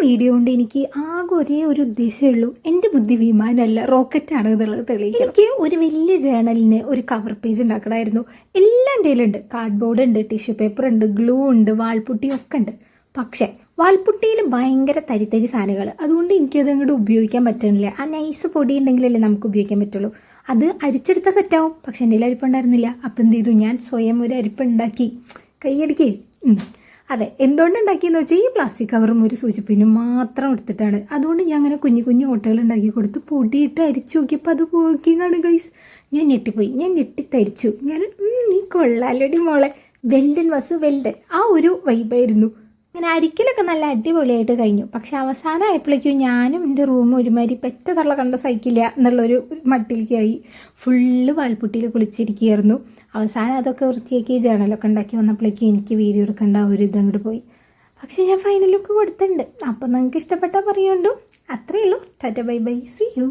Video കൊണ്ട് എനിക്ക് ആകെ ഒരേ ഒരു ഉദ്ദേശമേ ഉള്ളൂ. എൻ്റെ ബുദ്ധി വിമാനമല്ല, റോക്കറ്റാണ് എന്നുള്ളത് തെളിയിക്കുക. എനിക്ക് ഒരു വലിയ ജേണലിന് ഒരു കവർ പേജ് ഉണ്ടാക്കണമായിരുന്നു. എല്ലാം എൻ്റെ കയ്യിലുണ്ട്. കാർഡ്ബോർഡ് ഉണ്ട്, ടിഷ്യൂ പേപ്പർ ഉണ്ട്, ഗ്ലൂ ഉണ്ട്, വാൾപുട്ടി ഒക്കെ ഉണ്ട്. പക്ഷേ വാൾപുട്ടിയിൽ ഭയങ്കര തരിത്തരി സാധനങ്ങൾ, അതുകൊണ്ട് എനിക്കത് അങ്ങോട്ട് ഉപയോഗിക്കാൻ പറ്റുന്നില്ല. ആ നൈസ് പൊടി ഉണ്ടെങ്കിലല്ലേ നമുക്ക് ഉപയോഗിക്കാൻ പറ്റുള്ളൂ. അത് അരിച്ചെടുത്താൽ സെറ്റാവും. പക്ഷെ എൻ്റെ കയ്യിൽ അരിപ്പുണ്ടായിരുന്നില്ല. അപ്പം എന്ത് ചെയ്തു, ഞാൻ സ്വയം ഒരു അരിപ്പുണ്ടാക്കി. കൈയടിക്കേ. അതെ, എന്തുകൊണ്ടുണ്ടാക്കിയെന്ന് വെച്ചാൽ ഈ പ്ലാസ്റ്റിക് കവറും ഒരു സൂചിപ്പിന്നും മാത്രം എടുത്തിട്ടാണ്. അതുകൊണ്ട് ഞാൻ അങ്ങനെ കുഞ്ഞു കുഞ്ഞു ഓട്ടകൾ ഉണ്ടാക്കി കൊടുത്ത് പൊടിയിട്ട് അരിച്ചു നോക്കിയപ്പോൾ അത് വർക്കിങ്ങാണ് ഗൈസ്. ഞാൻ ഞെട്ടിപ്പോയി, ഞാൻ ഞെട്ടിത്തരിച്ചു. ഞാൻ നീ കൊള്ളാലടി മോളെ, വെൽഡൻ വസു വെൽഡൻ, ആ ഒരു വൈബായിരുന്നു. അങ്ങനെ അരിക്കലൊക്കെ നല്ല അടിപൊളിയായിട്ട് കഴിഞ്ഞു. പക്ഷെ അവസാനമായപ്പോഴേക്കും ഞാനും എൻ്റെ റൂം ഒരുമാതിരി പെറ്റ തള്ള കണ്ട സഹിക്കില്ല എന്നുള്ളൊരു മട്ടിലേക്കായി. ഫുള്ള് വാൾപുട്ടിയിൽ കുളിച്ചിരിക്കുകയായിരുന്നു. അവസാനം അതൊക്കെ വൃത്തിയാക്കി ജേണലൊക്കെ ഉണ്ടാക്കി വന്നപ്പോഴേക്കും എനിക്ക് വീഡിയോ എടുക്കേണ്ട ഒരു ഇതങ്ങോട്ട് പോയി. പക്ഷെ ഞാൻ ഫൈനൽ ലുക്ക് കൊടുത്തിട്ടുണ്ട്. അപ്പം നിങ്ങൾക്ക് ഇഷ്ടപ്പെട്ടാൽ പറയുന്നുണ്ടോ? അത്രയേ ഉള്ളൂ. Tata bye bye, see U.